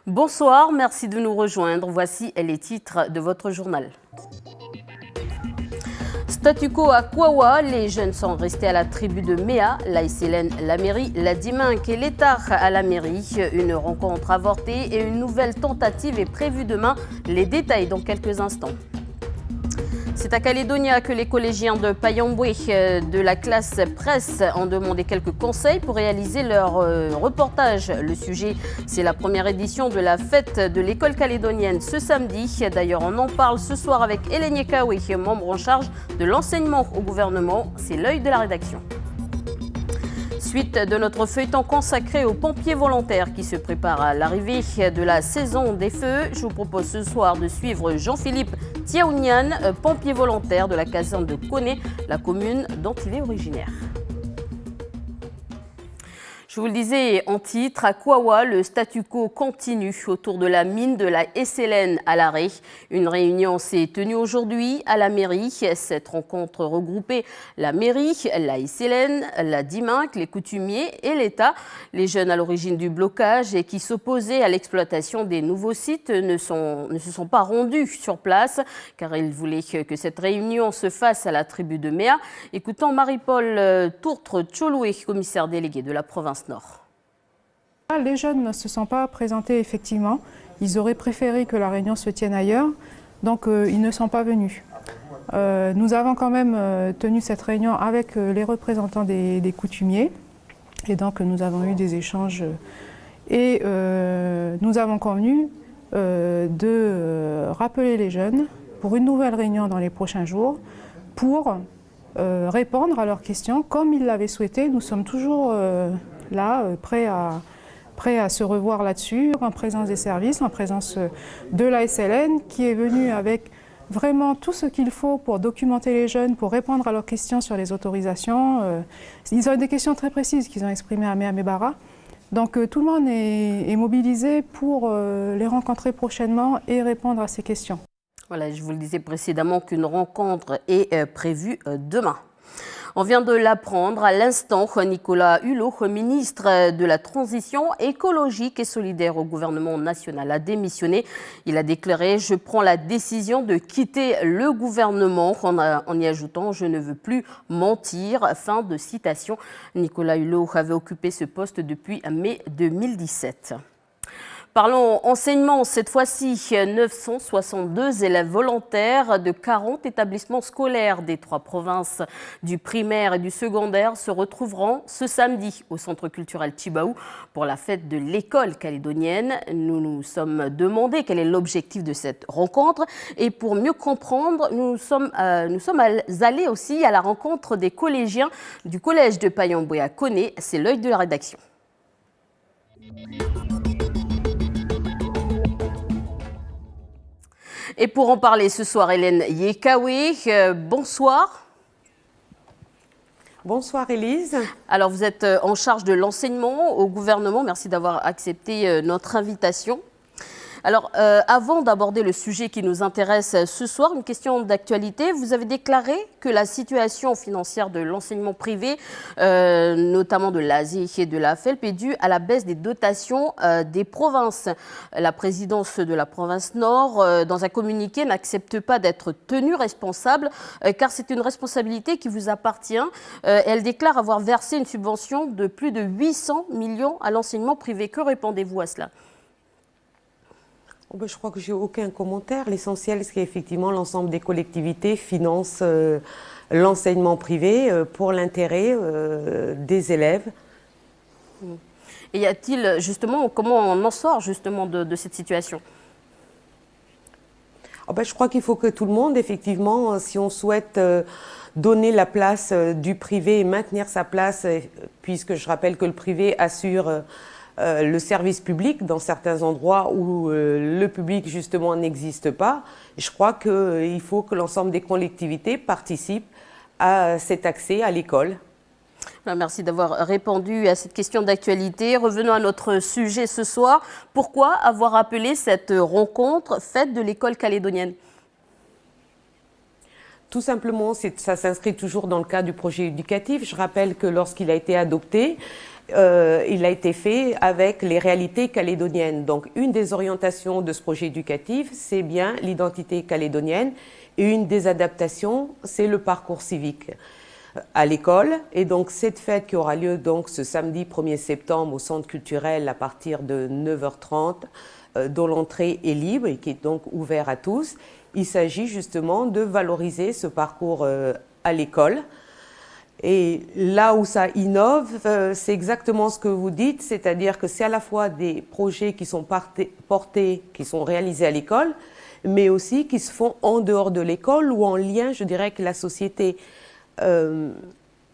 Bonsoir, merci de nous rejoindre. Voici les titres de votre journal. Statu quo à Kouawa, les jeunes sont restés à la tribu de Méa, la SLN, la mairie, la Diminque et l'État à la mairie. Une rencontre avortée et une nouvelle tentative est prévue demain. Les détails dans quelques instants. C'est à Calédonia que les collégiens de Payamboué de la classe presse ont demandé quelques conseils pour réaliser leur reportage. Le sujet, c'est la première édition de la fête de l'école calédonienne ce samedi. D'ailleurs, on en parle ce soir avec Hélène Yekaoui, membre en charge de l'enseignement au gouvernement. C'est l'œil de la rédaction. Suite de notre feuilleton consacré aux pompiers volontaires qui se préparent à l'arrivée de la saison des feux, je vous propose ce soir de suivre Jean-Philippe Tiaounian, pompier volontaire de la caserne de Koné, la commune dont il est originaire. Je vous le disais en titre, à Kouawa, le statu quo continue autour de la mine de la SLN à l'arrêt. Une réunion s'est tenue aujourd'hui à la mairie. Cette rencontre regroupait la mairie, la SLN, la Diminque, les coutumiers et l'État. Les jeunes à l'origine du blocage et qui s'opposaient à l'exploitation des nouveaux sites ne se sont pas rendus sur place car ils voulaient que cette réunion se fasse à la tribu de Méa. Écoutons Marie-Paul Tourtre-Tcholoué, commissaire déléguée de la province Nord. Les jeunes ne se sont pas présentés effectivement. Ils auraient préféré que la réunion se tienne ailleurs, donc ils ne sont pas venus. Nous avons quand même tenu cette réunion avec les représentants des coutumiers et donc nous avons eu des échanges et nous avons convenu de rappeler les jeunes pour une nouvelle réunion dans les prochains jours pour répondre à leurs questions comme ils l'avaient souhaité. Nous sommes toujours là, prêts à se revoir là-dessus, en présence des services, en présence de la SLN qui est venue avec vraiment tout ce qu'il faut pour documenter les jeunes, pour répondre à leurs questions sur les autorisations. Ils ont des questions très précises qu'ils ont exprimées à Méa-Mébara. Donc tout le monde est mobilisé pour les rencontrer prochainement et répondre à ces questions. Voilà, je vous le disais précédemment qu'une rencontre est prévue demain. On vient de l'apprendre à l'instant, Nicolas Hulot, ministre de la Transition écologique et solidaire au gouvernement national, a démissionné. Il a déclaré « Je prends la décision de quitter le gouvernement » en y ajoutant « Je ne veux plus mentir ». Fin de citation. Nicolas Hulot avait occupé ce poste depuis mai 2017. Parlons enseignement, cette fois-ci, 962 élèves volontaires de 40 établissements scolaires des 3 provinces du primaire et du secondaire se retrouveront ce samedi au Centre culturel Tjibaou pour la fête de l'école calédonienne. Nous nous sommes demandé quel est l'objectif de cette rencontre et pour mieux comprendre, nous sommes allés aussi à la rencontre des collégiens du collège de Payamboué à Koné. C'est l'œil de la rédaction. Et pour en parler ce soir, Hélène Yekaoui, bonsoir. Bonsoir Élise. Alors vous êtes en charge de l'enseignement au gouvernement, merci d'avoir accepté notre invitation. Alors, avant d'aborder le sujet qui nous intéresse ce soir, une question d'actualité. Vous avez déclaré que la situation financière de l'enseignement privé, notamment de l'ASI et de la FELP, est due à la baisse des dotations des provinces. La présidence de la province Nord, dans un communiqué, n'accepte pas d'être tenue responsable, car c'est une responsabilité qui vous appartient. Elle déclare avoir versé une subvention de plus de 800 millions à l'enseignement privé. Que répondez-vous à cela ? Je crois que je n'ai aucun commentaire. L'essentiel, c'est qu'effectivement, l'ensemble des collectivités financent l'enseignement privé pour l'intérêt des élèves. Et y a-t-il justement, comment on en sort justement de cette situation ? Je crois qu'il faut que tout le monde, effectivement, si on souhaite donner la place du privé et maintenir sa place, puisque je rappelle que le privé assure le service public dans certains endroits où le public justement n'existe pas. Je crois qu'il faut que l'ensemble des collectivités participent à cet accès à l'école. Merci d'avoir répondu à cette question d'actualité. Revenons à notre sujet ce soir. Pourquoi avoir appelé cette rencontre fête de l'école calédonienne ? Tout simplement, ça s'inscrit toujours dans le cadre du projet éducatif. Je rappelle que lorsqu'il a été adopté, il a été fait avec les réalités calédoniennes. Donc, une des orientations de ce projet éducatif, c'est bien l'identité calédonienne. Et une des adaptations, c'est le parcours civique à l'école. Et donc, cette fête qui aura lieu donc ce samedi 1er septembre au Centre culturel à partir de 9h30, dont l'entrée est libre et qui est donc ouvert à tous. Il s'agit justement de valoriser ce parcours à l'école. Et là où ça innove, c'est exactement ce que vous dites, c'est-à-dire que c'est à la fois des projets qui sont portés, qui sont réalisés à l'école, mais aussi qui se font en dehors de l'école ou en lien, je dirais, avec la société.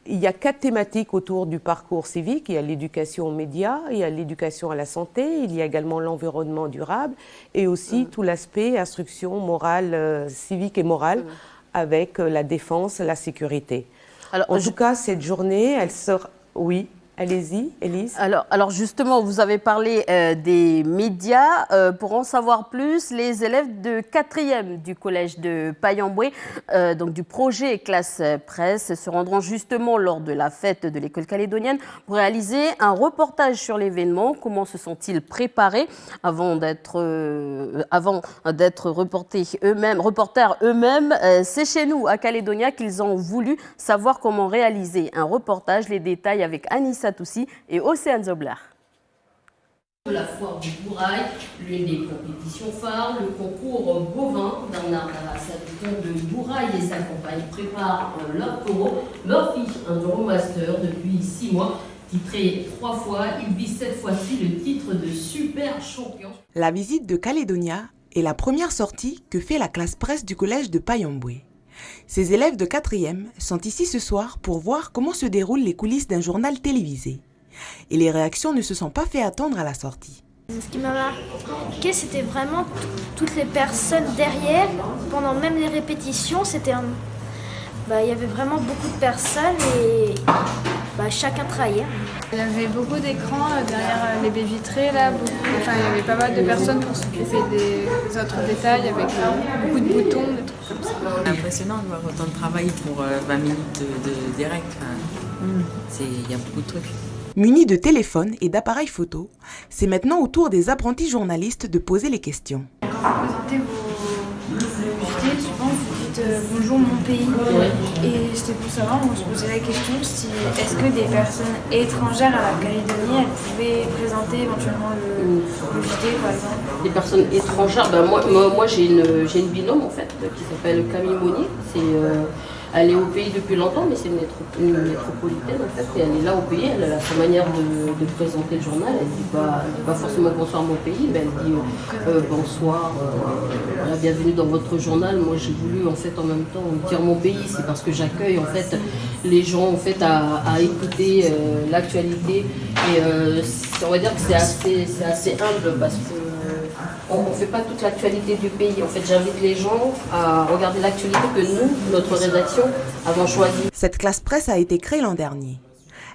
Il y a 4 thématiques autour du parcours civique. Il y a l'éducation aux médias, il y a l'éducation à la santé, il y a également l'environnement durable et aussi tout l'aspect instruction morale, civique et morale avec la défense, la sécurité. Alors, en tout cas, cette journée, elle sera... Oui, allez-y, Élise. Alors justement, vous avez parlé des médias. Pour en savoir plus, les élèves de 4e du collège de Payamboué, donc du projet Classe Presse, se rendront justement lors de la fête de l'école calédonienne pour réaliser un reportage sur l'événement. Comment se sont-ils préparés avant d'être reporters eux-mêmes? C'est chez nous, à Calédonia, qu'ils ont voulu savoir comment réaliser un reportage. Les détails avec Anissa Toussi et Océane Zobler. La foire du Bourail, l'une des compétitions phares, le concours bovin. Bernard Darras, habitant de Bourail et sa compagne préparent leur taureau. Leur fille, un Euromaster depuis 6 mois. Titré 3 fois, il vise cette fois-ci le titre de super champion. La visite de Calédonia est la première sortie que fait la classe presse du collège de Payamboué. Ces élèves de 4e sont ici ce soir pour voir comment se déroulent les coulisses d'un journal télévisé. Et les réactions ne se sont pas fait attendre à la sortie. Ce qui m'a marqué, c'était vraiment toutes les personnes derrière. Pendant même les répétitions, il y avait vraiment beaucoup de personnes et chacun travaillait. Il y avait beaucoup d'écrans derrière les baies vitrées, là. Il y avait pas mal de personnes pour s'occuper des autres détails avec beaucoup de boutons, des trucs comme ça. C'est impressionnant de voir autant de travail pour 20 minutes de direct. Il y a beaucoup de trucs. Munis de téléphones et d'appareils photo, c'est maintenant au tour des apprentis journalistes de poser les questions. Quand vous présentez vos invités, souvent vous dites bonjour mon pays. Et c'était pour savoir, on se posait la question si est-ce que des personnes étrangères à la Calédonie elles pouvaient présenter éventuellement le JT par exemple. Des personnes étrangères, moi j'ai une binôme en fait qui s'appelle Camille Monnier. Elle est au pays depuis longtemps, mais c'est une métropolitaine en fait, et elle est là au pays, elle a sa manière de présenter le journal, elle ne dit pas forcément bonsoir mon pays, mais elle dit bonsoir, bienvenue dans votre journal. Moi j'ai voulu en fait en même temps dire mon pays, c'est parce que j'accueille en fait les gens en fait à écouter l'actualité, et on va dire que c'est assez humble parce que on ne fait pas toute l'actualité du pays. En fait, j'invite les gens à regarder l'actualité que nous, notre rédaction, avons choisie. Cette classe presse a été créée l'an dernier.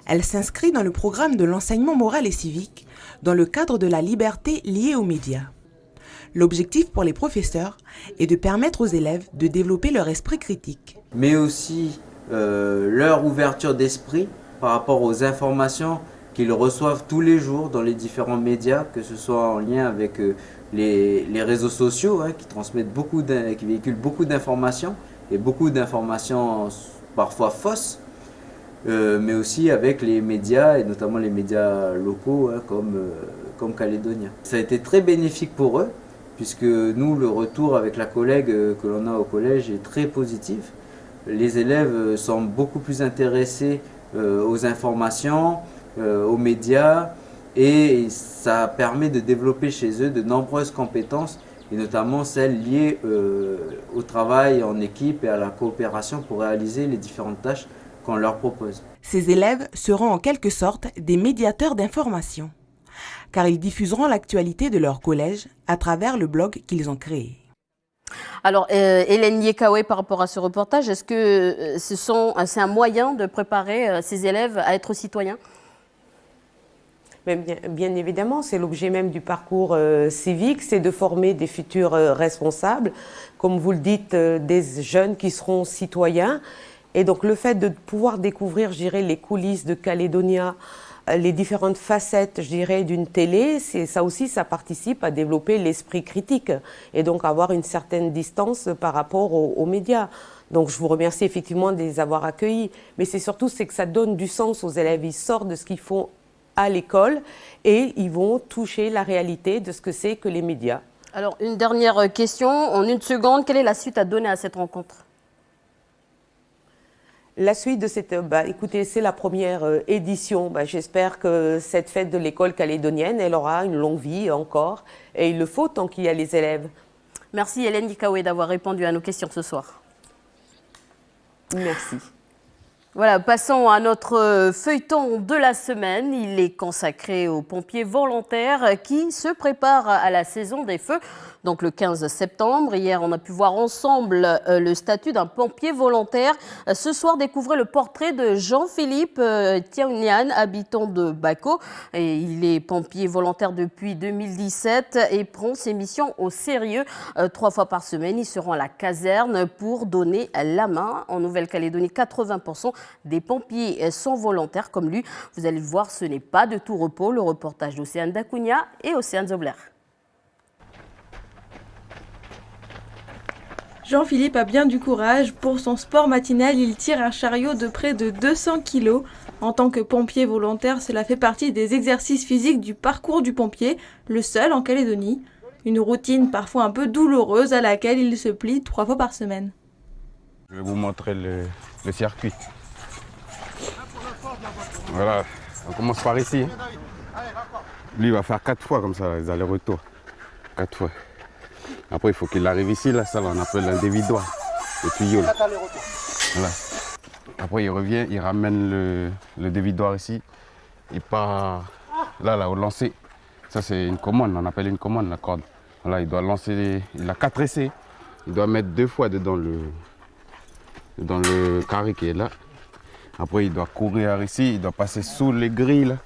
Elle s'inscrit dans le programme de l'enseignement moral et civique dans le cadre de la liberté liée aux médias. L'objectif pour les professeurs est de permettre aux élèves de développer leur esprit critique. Mais aussi leur ouverture d'esprit par rapport aux informations qu'ils reçoivent tous les jours dans les différents médias, que ce soit en lien avec les réseaux sociaux qui transmettent qui véhiculent beaucoup d'informations et beaucoup d'informations parfois fausses, mais aussi avec les médias et notamment les médias locaux comme Calédonia. Ça a été très bénéfique pour eux puisque nous, le retour avec la collègue que l'on a au collège est très positif. Les élèves sont beaucoup plus intéressés aux informations, aux médias, et ça permet de développer chez eux de nombreuses compétences et notamment celles liées au travail en équipe et à la coopération pour réaliser les différentes tâches qu'on leur propose. Ces élèves seront en quelque sorte des médiateurs d'information, car ils diffuseront l'actualité de leur collège à travers le blog qu'ils ont créé. Alors, Hélène Yekawe, par rapport à ce reportage, est-ce que c'est un moyen de préparer ces élèves à être citoyens ? Mais bien évidemment, c'est l'objet même du parcours civique, c'est de former des futurs responsables, comme vous le dites, des jeunes qui seront citoyens. Et donc le fait de pouvoir découvrir, je dirais, les coulisses de Calédonia, les différentes facettes, je dirais, d'une télé, ça aussi, ça participe à développer l'esprit critique et donc avoir une certaine distance par rapport aux médias. Donc je vous remercie effectivement de les avoir accueillis, mais c'est surtout que ça donne du sens aux élèves. Ils sortent de ce qu'ils font à l'école et ils vont toucher la réalité de ce que c'est que les médias. Alors une dernière question, en une seconde, quelle est la suite à donner à cette rencontre ? La suite de cette, écoutez, c'est la première édition. J'espère que cette fête de l'école calédonienne, elle aura une longue vie encore. Et il le faut tant qu'il y a les élèves. Merci Hélène Dikaoué d'avoir répondu à nos questions ce soir. Merci. Voilà, passons à notre feuilleton de la semaine. Il est consacré aux pompiers volontaires qui se préparent à la saison des feux. Donc le 15 septembre, hier, on a pu voir ensemble le statut d'un pompier volontaire. Ce soir, découvrez le portrait de Jean-Philippe Tiaunian, habitant de Bako. Et il est pompier volontaire depuis 2017 et prend ses missions au sérieux. 3 fois par semaine, il se rend à la caserne pour donner la main. En Nouvelle-Calédonie, 80% des pompiers sont volontaires comme lui. Vous allez le voir, ce n'est pas de tout repos. Le reportage d'Océane Dacunia et Océane Zobler. Jean-Philippe a bien du courage. Pour son sport matinal, il tire un chariot de près de 200 kilos. En tant que pompier volontaire, cela fait partie des exercices physiques du parcours du pompier, le seul en Calédonie. Une routine parfois un peu douloureuse à laquelle il se plie 3 fois par semaine. Je vais vous montrer le circuit. Voilà, on commence par ici. Lui, il va faire 4 fois comme ça, les allers-retours. 4 fois. Après, il faut qu'il arrive ici, là, ça, on appelle un dévidoir, le tuyau. Là. Voilà. Après, il revient, il ramène le dévidoir ici. Il part là, au lancer. Ça, c'est une commande, on appelle une commande, la corde. Voilà, il doit lancer, il a 4 essais. Il doit mettre 2 fois dedans le carré qui est là. Après, il doit courir ici, il doit passer sous les grilles, là,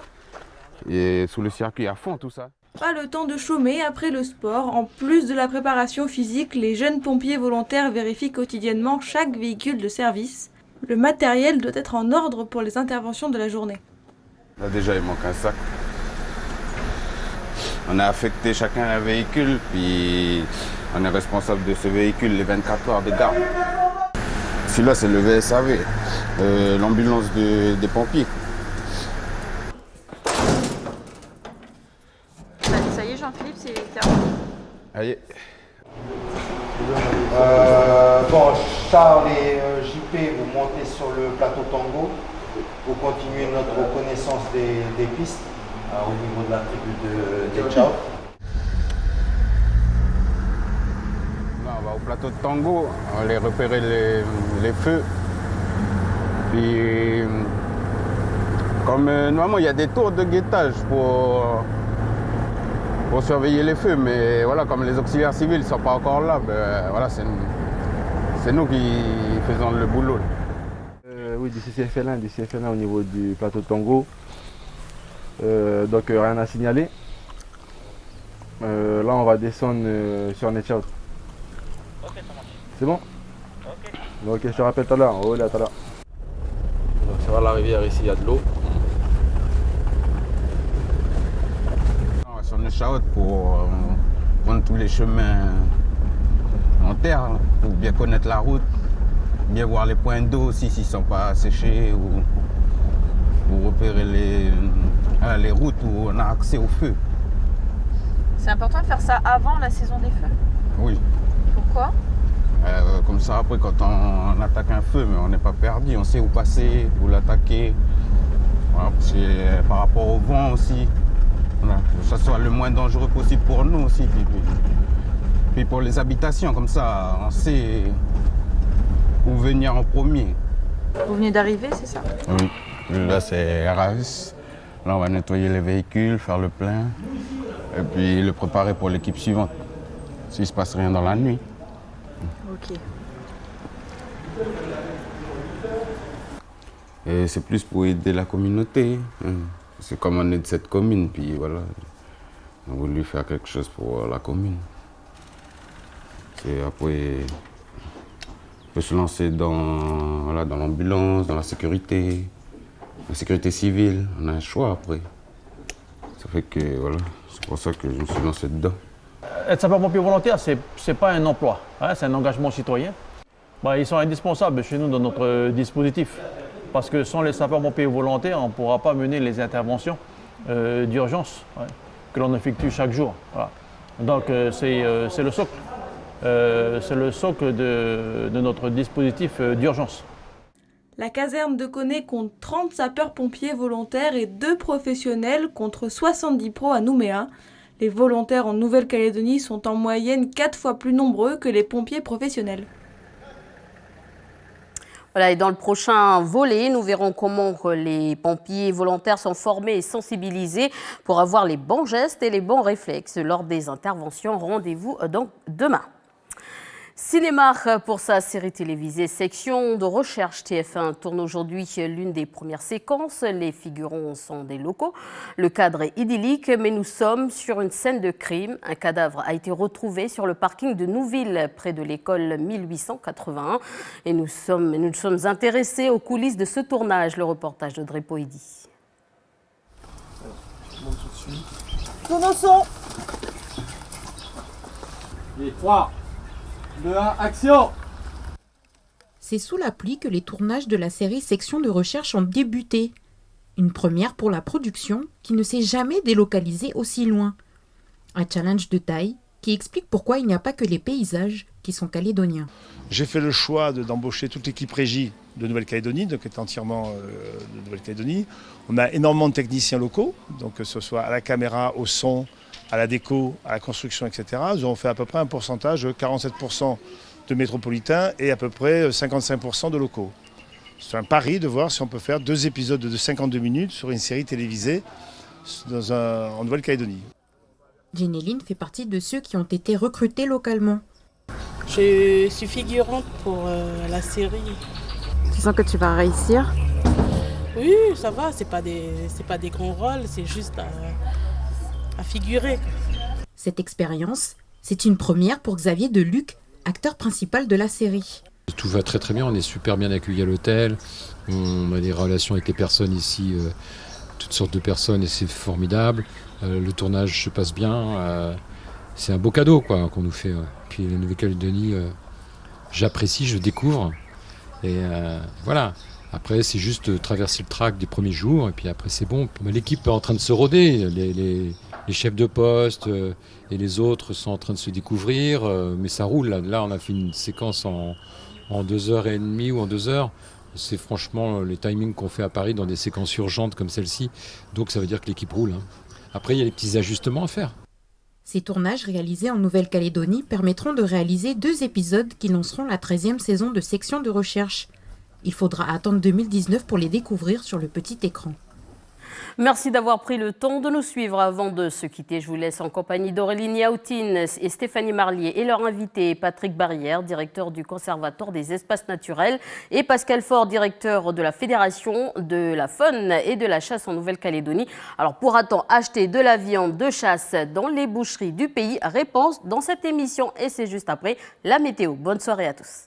et sous le circuit à fond, tout ça. Pas le temps de chômer après le sport. En plus de la préparation physique, les jeunes pompiers volontaires vérifient quotidiennement chaque véhicule de service. Le matériel doit être en ordre pour les interventions de la journée. Là déjà, il manque un sac. On a affecté chacun un véhicule, puis on est responsable de ce véhicule les 24 heures de garde. Celui-là, c'est le VSAV, l'ambulance des pompiers. Ça y est, Jean-Philippe, c'est terminé. Allez. Bon, Charles et JP, vous montez sur le plateau Tango. Vous continuez notre reconnaissance des pistes au niveau de la tribu des Tchao. On va au plateau de Tango, on va aller repérer les feux. Puis, comme normalement, il y a des tours de guettage pour surveiller les feux, mais voilà, comme les auxiliaires civils ne sont pas encore là, ben, voilà, c'est nous qui faisons le boulot. Oui, du CFL1 au niveau du plateau de Tango. Donc rien à signaler. Là, on va descendre sur Netchout. Ok, ça marche. C'est bon? Ok. Ok, je te rappelle tout à l'heure. Oh, là, tout à l'heure. Sur la rivière, ici, il y a de l'eau. On va sur Netchout pour prendre tous les chemins en terre, hein, pour bien connaître la route, bien voir les points d'eau aussi s'ils ne sont pas séchés, ou pour repérer les routes où on a accès au feu. C'est important de faire ça avant la saison des feux. Oui. Pourquoi? Comme ça, après, quand on attaque un feu, mais on n'est pas perdu, on sait où passer, où l'attaquer. Voilà, par rapport au vent aussi, voilà, que ça soit le moins dangereux possible pour nous aussi. Puis pour les habitations, comme ça, on sait où venir en premier. Vous venez d'arriver, c'est ça? Oui. Là, c'est RAS. Là, on va nettoyer les véhicules, faire le plein, et puis le préparer pour l'équipe suivante, s'il ne se passe rien dans la nuit. Ok. Et c'est plus pour aider la communauté. C'est comme on est de cette commune, puis voilà, on a voulu faire quelque chose pour la commune. C'est après peut se lancer dans, voilà, dans l'ambulance, dans la sécurité civile. On a un choix après. Ça fait que voilà, c'est pour ça que je me suis lancé dedans. Être sapeur-pompier volontaire, c'est pas un emploi, hein, c'est un engagement citoyen. Ils sont indispensables chez nous dans notre dispositif. Parce que sans les sapeurs-pompiers volontaires, on ne pourra pas mener les interventions d'urgence que l'on effectue chaque jour. Voilà. Donc c'est le socle. C'est le socle de notre dispositif d'urgence. La caserne de Koné compte 30 sapeurs-pompiers volontaires et 2 professionnels contre 70 pros à Nouméa. Les volontaires en Nouvelle-Calédonie sont en moyenne 4 fois plus nombreux que les pompiers professionnels. Voilà, et dans le prochain volet, nous verrons comment les pompiers volontaires sont formés et sensibilisés pour avoir les bons gestes et les bons réflexes lors des interventions. Rendez-vous donc demain. Cinéma pour sa série télévisée Section de recherche. TF1 tourne aujourd'hui l'une des premières séquences. Les figurants sont des locaux. Le cadre est idyllique, mais nous sommes sur une scène de crime. Un cadavre a été retrouvé sur le parking de Nouville, près de l'école 1881. Et nous sommes intéressés aux coulisses de ce tournage. Le reportage de Drépoïdi. Tournons. Et 3, 2, 1, action! C'est sous la pluie que les tournages de la série Section de recherche ont débuté. Une première pour la production qui ne s'est jamais délocalisée aussi loin. Un challenge de taille qui explique pourquoi il n'y a pas que les paysages qui sont calédoniens. J'ai fait le choix d'embaucher toute l'équipe régie de Nouvelle-Calédonie, donc qui est entièrement de Nouvelle-Calédonie. On a énormément de techniciens locaux, donc que ce soit à la caméra, au son, à la déco, à la construction, etc. Nous avons fait à peu près un pourcentage de 47% de métropolitains et à peu près 55% de locaux. C'est un pari de voir si on peut faire 2 épisodes de 52 minutes sur une série télévisée en Nouvelle-Calédonie. Jeanneline fait partie de ceux qui ont été recrutés localement. Je suis figurante pour la série. Tu sens que tu vas réussir? Oui, ça va, c'est pas des grands rôles, c'est juste à figurer. Cette expérience, c'est une première pour Xavier Deluc, acteur principal de la série. Tout va très très bien, on est super bien accueillis à l'hôtel, on a des relations avec les personnes ici, toutes sortes de personnes et c'est formidable. Le tournage se passe bien, c'est un beau cadeau quoi, qu'on nous fait. Puis la Nouvelle-Calédonie, j'apprécie, je découvre et voilà. Après, c'est juste traverser le track des premiers jours, et puis après, c'est bon. L'équipe est en train de se roder. Les chefs de poste et les autres sont en train de se découvrir, mais ça roule. Là, on a fait une séquence en 2h30 ou en 2 heures. C'est franchement les timings qu'on fait à Paris dans des séquences urgentes comme celle-ci. Donc, ça veut dire que l'équipe roule. Après, il y a les petits ajustements à faire. Ces tournages réalisés en Nouvelle-Calédonie permettront de réaliser 2 épisodes qui lanceront la 13e saison de Section de recherche. Il faudra attendre 2019 pour les découvrir sur le petit écran. Merci d'avoir pris le temps de nous suivre. Avant de se quitter, je vous laisse en compagnie d'Aurélie Niaoutine et Stéphanie Marlier et leur invité Patrick Barrière, directeur du Conservatoire des espaces naturels, et Pascal Faure, directeur de la Fédération de la faune et de la chasse en Nouvelle-Calédonie. Alors pourra-t-on acheter de la viande de chasse dans les boucheries du pays? Réponse dans cette émission et c'est juste après la météo. Bonne soirée à tous.